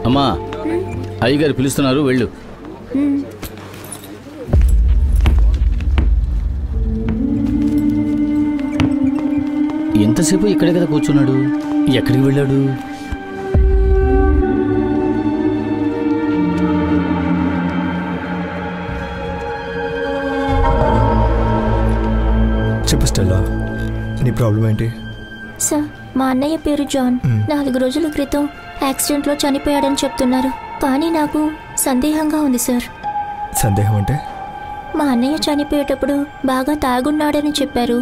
అమ్మా అయ్యగారు పిలుస్తున్నారు, వెళ్ళు. ఎంతసేపు ఇక్కడే కదా కూర్చున్నాడు, ఎక్కడికి వెళ్ళాడు? చెప్పు స్టెల్లా, నీ ప్రాబ్లం ఏంటి? సార్, మా అన్నయ్య పేరు జాన్. 4 రోజుల క్రితం యాక్సిడెంట్లో చనిపోయాడని చెప్తున్నారు. కానీ నాకు సందేహంగా ఉంది సార్. సందేహం అంటే? మా అన్నయ్య చనిపోయేటప్పుడు బాగా తాగున్నాడని చెప్పారు,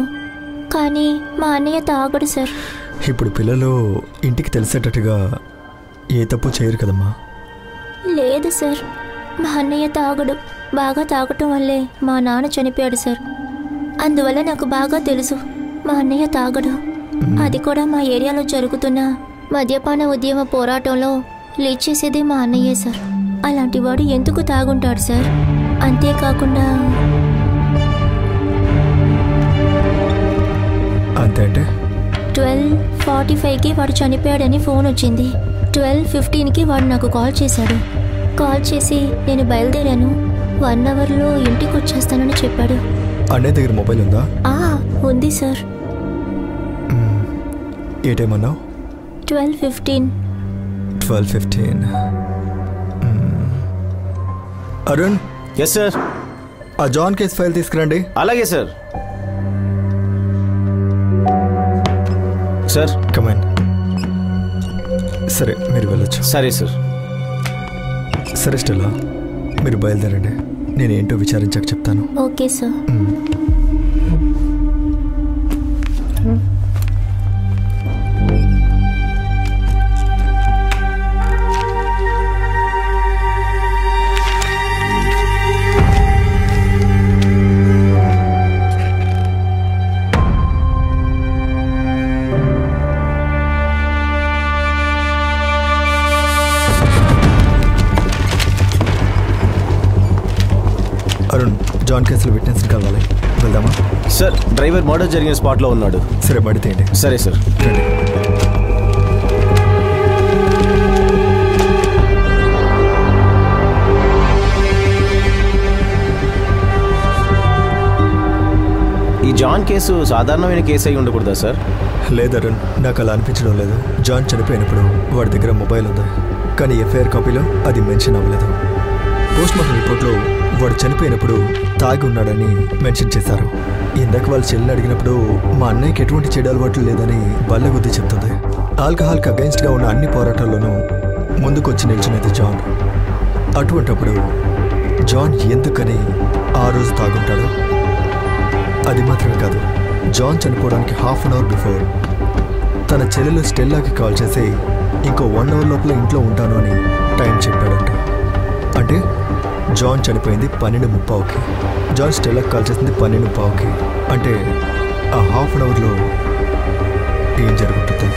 కానీ మా అన్నయ్య తాగడు సార్. ఇప్పుడు పిల్లలు ఇంటికి తెలిసేటట్టుగా ఏ తప్పు చేయరు కదమ్మా. లేదు సార్, మా అన్నయ్య తాగడు. బాగా తాగటం వల్లే మా నాన్న చనిపోయాడు సార్. అందువల్ల నాకు బాగా తెలుసు మా అన్నయ్య తాగడు. అది కూడా మా ఏరియాలో జరుగుతున్న మద్యపాన ఉద్యమ పోరాటంలో లీడ్ చేసేది మా అన్నయ్యే సార్. అలాంటి వాడు ఎందుకు తాగుంటాడు సార్? అంతేకాకుండా అంతే అంటే 12:45కి వాడు చనిపోయాడని ఫోన్ వచ్చింది. 12:15కి వాడు నాకు కాల్ చేశాడు. కాల్ చేసి నేను బయలుదేరాను, 1 అవర్లో ఇంటికి వచ్చేస్తానని చెప్పాడు. అన్నయ్య దగ్గర మొబైల్ ఉందా? ఉంది సార్. ఏ టైం అన్నావు? 12:15. 12:15. అరుణ్. Yes sir. ఆ జాన్ కేస్ ఫైల్ తీసుకురండి. అలాగే సార్. Sir command. సరే, మీరు వెళ్ళొచ్చు. సరే సార్. సరే స్టెల్లా, మీరు బయలుదేరండి. నేనేంటో విచారించాక చెప్తాను. Okay sir. అరుణ్, జాన్ కేసులో విట్నెస్ కావాలి, వెళ్దామా? సార్, డ్రైవర్ మర్డర్ జరిగిన స్పాట్లో ఉన్నాడు. సరే, పడితేయండి. సరే సార్. రండి. ఈ జాన్ కేసు సాధారణమైన కేసు అయి ఉండకూడదా సార్? లేదు అరుణ్, నాకు అలా అనిపించడం లేదు. జాన్ చనిపోయినప్పుడు వాడి దగ్గర మొబైల్ ఉంది, కానీ ఎఫ్ఐఆర్ కాపీలో అది మెన్షన్ అవ్వలేదు. పోస్ట్మార్టం రిపోర్ట్లో వాడు చనిపోయినప్పుడు తాగి ఉన్నాడని మెన్షన్ చేశారు. ఇందాక వాళ్ళ చెల్లిని అడిగినప్పుడు మా అన్నయ్యకి ఎటువంటి చెడు అలవాట్లు లేదని బల్లగుద్ది చెప్తుంది. ఆల్కహాల్కి అగైన్స్ట్గా ఉన్న అన్ని పోరాటాల్లోనూ ముందుకొచ్చి నిల్చునేది జాన్. అటువంటప్పుడు జాన్ ఎందుకని ఆ రోజు తాగుంటాడు? అది మాత్రమే కాదు, జాన్ చనిపోవడానికి 1/2 అవర్ బిఫోర్ తన చెల్లెలు స్టెల్లాకి కాల్ చేసి ఇంకో 1 అవర్ లోపల ఇంట్లో ఉంటాను అని టైం చెప్పాడంట. అంటే జాన్ చనిపోయింది 12:30కి, జాన్ స్టెల్లాకి కాల్ చేసింది 12:15కి. అంటే ఆ 1/2 అవర్లో ఏం జరుగుతుంది?